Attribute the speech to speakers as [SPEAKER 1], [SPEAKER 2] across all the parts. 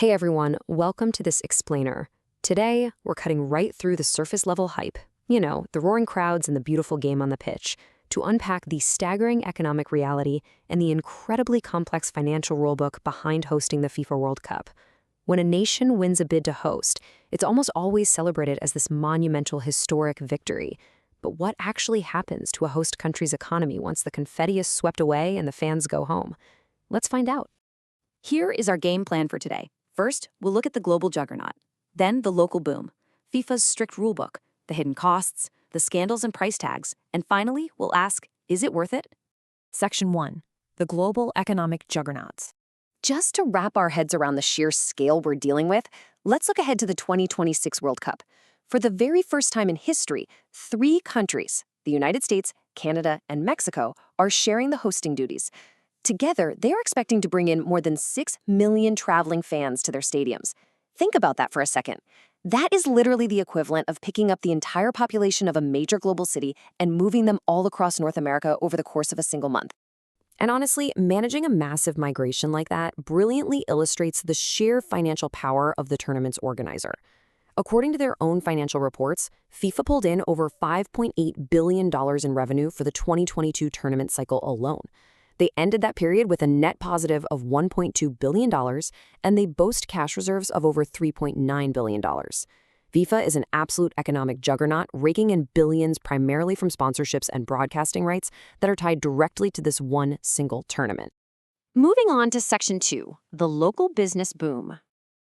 [SPEAKER 1] Hey everyone, welcome to this explainer. Today, we're cutting right through the surface level hype, the roaring crowds and the beautiful game on the pitch, to unpack the staggering economic reality and the incredibly complex financial rulebook behind hosting the FIFA World Cup. When a nation wins a bid to host, it's almost always celebrated as this monumental historic victory. But what actually happens to a host country's economy once the confetti is swept away and the fans go home? Let's find out.
[SPEAKER 2] Here is our game plan for today. First, we'll look at the global juggernaut, then the local boom, FIFA's strict rulebook, the hidden costs, the scandals and price tags, and finally, we'll ask, is it worth it?
[SPEAKER 3] Section 1. The global economic juggernauts.
[SPEAKER 1] Just to wrap our heads around the sheer scale we're dealing with, let's look ahead to the 2026 World Cup. For the very first time in history, 3 countries, the United States, Canada, and Mexico, are sharing the hosting duties. Together, they are expecting to bring in more than 6 million traveling fans to their stadiums. Think about that for a second. That is literally the equivalent of picking up the entire population of a major global city and moving them all across North America over the course of a single month. And honestly, managing a massive migration like that brilliantly illustrates the sheer financial power of the tournament's organizer. According to their own financial reports, FIFA pulled in over $5.8 billion in revenue for the 2022 tournament cycle alone. They ended that period with a net positive of $1.2 billion, and they boast cash reserves of over $3.9 billion. FIFA is an absolute economic juggernaut, raking in billions primarily from sponsorships and broadcasting rights that are tied directly to this one single tournament.
[SPEAKER 2] Moving on to Section 2, the local business boom.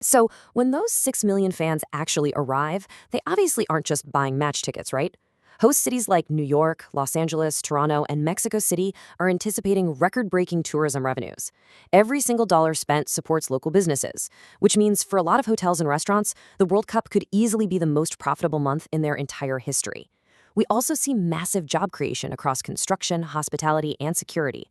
[SPEAKER 1] So, when those 6 million fans actually arrive, they obviously aren't just buying match tickets, right? Host cities like New York, Los Angeles, Toronto, and Mexico City are anticipating record-breaking tourism revenues. Every single dollar spent supports local businesses, which means for a lot of hotels and restaurants, the World Cup could easily be the most profitable month in their entire history. We also see massive job creation across construction, hospitality, and security.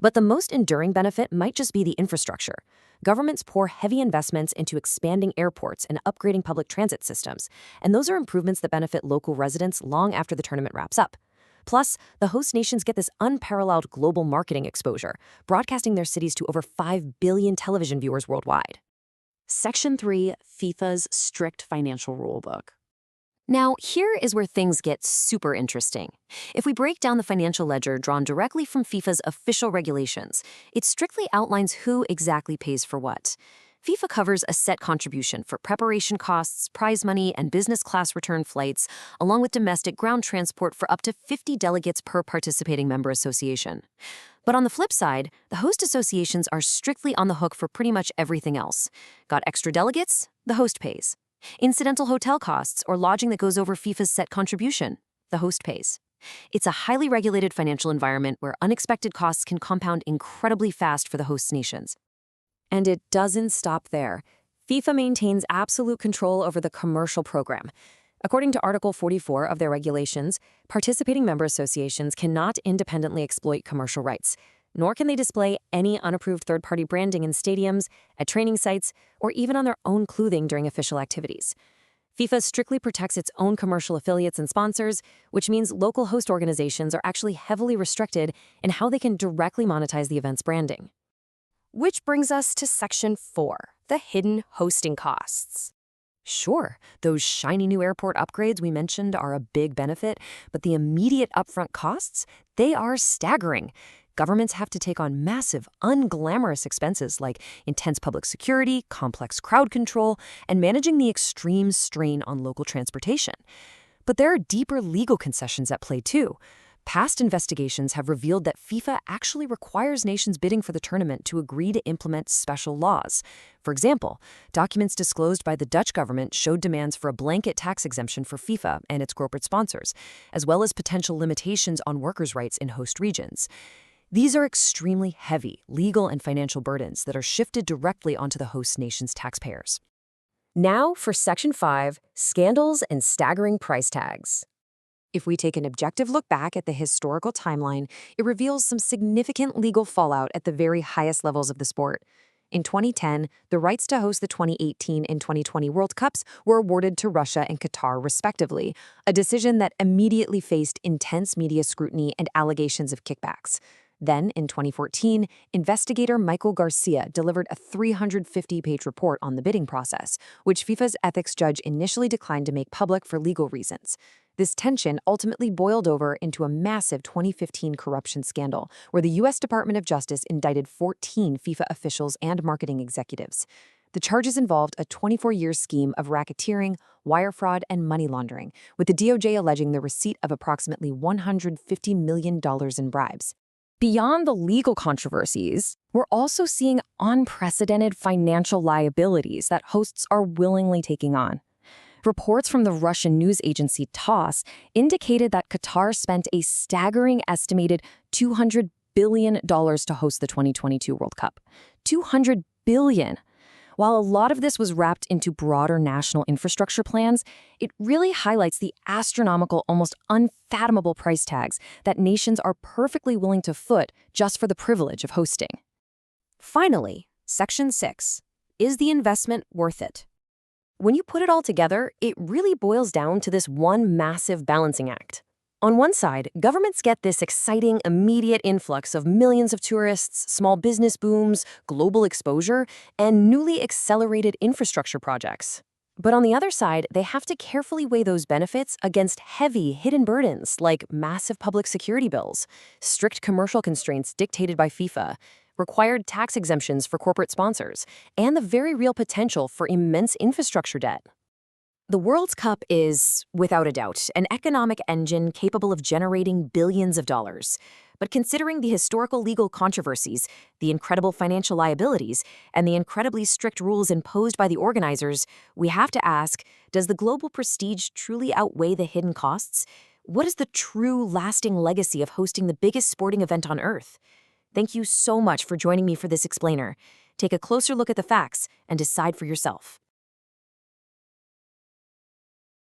[SPEAKER 1] But the most enduring benefit might just be the infrastructure. Governments pour heavy investments into expanding airports and upgrading public transit systems, and those are improvements that benefit local residents long after the tournament wraps up. Plus, the host nations get this unparalleled global marketing exposure, broadcasting their cities to over 5 billion television viewers worldwide.
[SPEAKER 2] Section 3, FIFA's strict financial rulebook.
[SPEAKER 1] Now, here is where things get super interesting. If we break down the financial ledger drawn directly from FIFA's official regulations, it strictly outlines who exactly pays for what. FIFA covers a set contribution for preparation costs, prize money, and business class return flights, along with domestic ground transport for up to 50 delegates per participating member association. But on the flip side, the host associations are strictly on the hook for pretty much everything else. Got extra delegates? The host pays. Incidental hotel costs or lodging that goes over FIFA's set contribution, the host pays. It's a highly regulated financial environment where unexpected costs can compound incredibly fast for the host nations. And it doesn't stop there. FIFA maintains absolute control over the commercial program. According to Article 44 of their regulations, participating member associations cannot independently exploit commercial rights, nor can they display any unapproved third-party branding in stadiums, at training sites, or even on their own clothing during official activities. FIFA strictly protects its own commercial affiliates and sponsors, which means local host organizations are actually heavily restricted in how they can directly monetize the event's branding. Which brings us to Section 4, the hidden hosting costs. Sure, those shiny new airport upgrades we mentioned are a big benefit, but the immediate upfront costs, they are staggering. Governments have to take on massive, unglamorous expenses like intense public security, complex crowd control, and managing the extreme strain on local transportation. But there are deeper legal concessions at play too. Past investigations have revealed that FIFA actually requires nations bidding for the tournament to agree to implement special laws. For example, documents disclosed by the Dutch government showed demands for a blanket tax exemption for FIFA and its corporate sponsors, as well as potential limitations on workers' rights in host regions. These are extremely heavy legal and financial burdens that are shifted directly onto the host nation's taxpayers. Now for Section 5, scandals and staggering price tags. If we take an objective look back at the historical timeline, it reveals some significant legal fallout at the very highest levels of the sport. In 2010, the rights to host the 2018 and 2020 World Cups were awarded to Russia and Qatar, respectively, a decision that immediately faced intense media scrutiny and allegations of kickbacks. Then, in 2014, investigator Michael Garcia delivered a 350-page report on the bidding process, which FIFA's ethics judge initially declined to make public for legal reasons. This tension ultimately boiled over into a massive 2015 corruption scandal, where the U.S. Department of Justice indicted 14 FIFA officials and marketing executives. The charges involved a 24-year scheme of racketeering, wire fraud, and money laundering, with the DOJ alleging the receipt of approximately $150 million in bribes.
[SPEAKER 3] Beyond the legal controversies, we're also seeing unprecedented financial liabilities that hosts are willingly taking on. Reports from the Russian news agency TASS indicated that Qatar spent a staggering estimated $200 billion to host the 2022 World Cup. $200 billion. While a lot of this was wrapped into broader national infrastructure plans, it really highlights the astronomical, almost unfathomable price tags that nations are perfectly willing to foot just for the privilege of hosting.
[SPEAKER 2] Finally, Section 6. Is the investment worth it?
[SPEAKER 1] When you put it all together, it really boils down to this one massive balancing act. On one side, governments get this exciting, immediate influx of millions of tourists, small business booms, global exposure, and newly accelerated infrastructure projects. But on the other side, they have to carefully weigh those benefits against heavy, hidden burdens like massive public security bills, strict commercial constraints dictated by FIFA, required tax exemptions for corporate sponsors, and the very real potential for immense infrastructure debt.
[SPEAKER 2] The World Cup is, without a doubt, an economic engine capable of generating billions of dollars. But considering the historical legal controversies, the incredible financial liabilities, and the incredibly strict rules imposed by the organizers, we have to ask, does the global prestige truly outweigh the hidden costs? What is the true, lasting legacy of hosting the biggest sporting event on Earth? Thank you so much for joining me for this explainer. Take a closer look at the facts and decide for yourself.